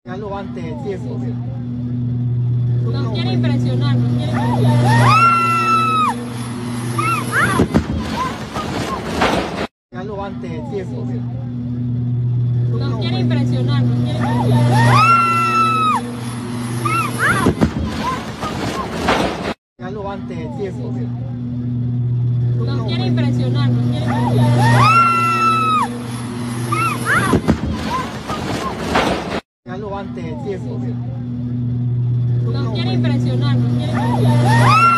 Hágalo antes de tiempo. Nos quiere impresionar, nos quiere impresionar. Hágalo antes de tiempo. Nos quiere impresionar, nos quiere impresionar. Hágalo antes de tiempo. Nos quiere impresionar, nos quiere impresionar. Hágalo antes de tiempo. Nos quiere impresionar, nos quiere impresionar.